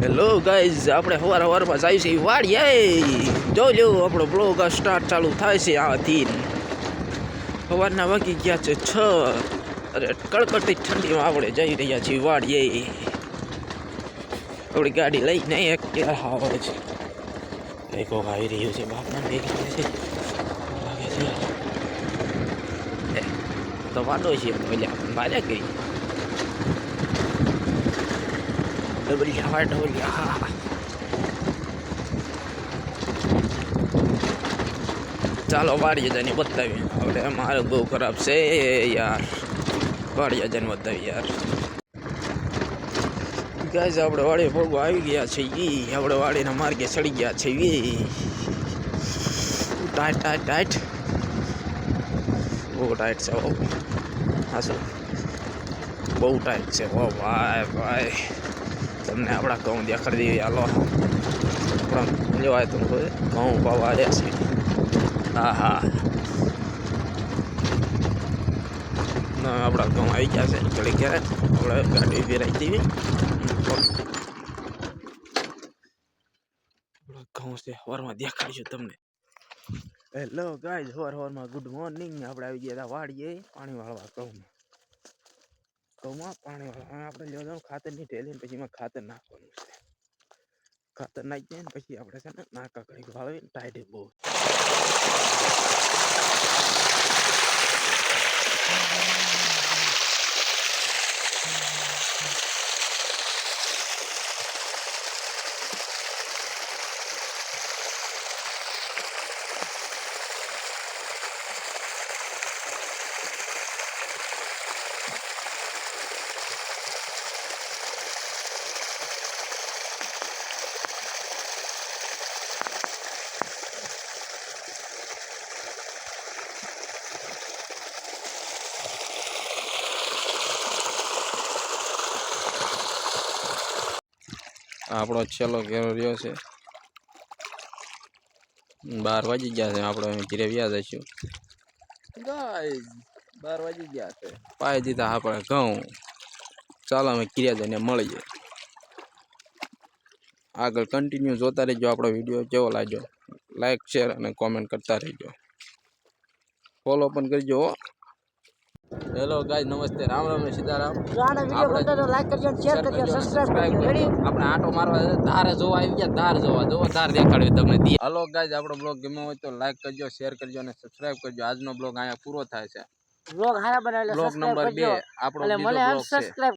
Hello guys, આપણે સવારમાં જાય છે વાડીએ. જો લો આપણો બ્લોગ સ્ટાર્ટ ચાલુ થાય છે આથી. સવારના વાગી ગયા છે 6. અરે કડકડતી ઠંડીમાં આપણે જઈ રહ્યા છીએ વાડીએ. આપણી ગાડી લઈને એક આવે છે. એક આવી રહ્યું છે બાપના ભેગી છે તો વાંધો છે મારે કઈ ડબલિયા. ચાલો વાડીએ જઈને બતાવીએ. આપણે મારે બહુ ખરાબ છે યાર. વાડીએ જઈને બતાવીએ યાર. ગાઈઝ, આપણે વાડીએ ભોગવા આવી ગયા છે. આપણે વાડીના માર્ગે ચડી ગયા છે. ટાઈટ બહુ ટાઈટ છે. હા સર, બહુ ટાઈટ છે. ઓ ભાઈ તમને આપણા ઘઉં દેખાડી દઈએ. હાલો આપણા લેવાય તો ઘઉં પાવા આવ્યા છે. હા આપણા ઘઉં આવી ગયા છે. ઘડી ક્યારે આપણે ગાડી ફેરાઈ દેવી. આપણા ઘઉં છે સવારમાં દેખાડીશું તમને. હેલો ગાઈઝ, સવારમાં ગુડ મોર્નિંગ. આપણે આવી ગયા હતા વાડીએ પાણી વાળવા. ઘઉંમાં પાણી વાળવા આપણે લેવા જવાનું ખાતરની ઢેલી. પછી એમાં ખાતર નાખવાનું છે. ખાતર નાખી દઈએ ને પછી આપણે છે ને નાકા કરી વાળવી. ટાઈટ બહુ આપણો છેલ્લો ઘેરો રહ્યો છે. 12 વાગી ગયા છે. આપણે ઘીરે વ્યા જઈશું. ગાઈઝ 12 વાગી ગયા છે. પાઈ દીધા આપણે ઘઉં. ચાલો અમે ઘીરે જઈને મળીએ. આગળ કન્ટિન્યુ જોતા રહેજો. આપણો વિડીયો કેવો લાગ્યો લાઈક શેર અને કોમેન્ટ કરતા રહેજો. ફોલો પણ કરજો. હેલો ગાઈઝ, નમસ્તે, રામ રામ ને સીતારામ. લાઈક કરજો, શેર કરજો, સબસ્ક્રાઇબ કરજો. આપણે આંટો મારવા ધારે જોવા આવી ગયા. ધાર જોવા ધાર દેખાડવી તમને. હલો ગાઈઝ, આપણો બ્લોગ ગમ્યો હોય તો લાઈક કરજો, શેર કરજો અને સબસ્ક્રાઇબ કરજો. આજનો બ્લોગ અહીંયા પૂરો થાય છે. બ્લોગ હારા બનાવેલા, બ્લોગ નંબર 2 આપણો બીજો બ્લોગ છે.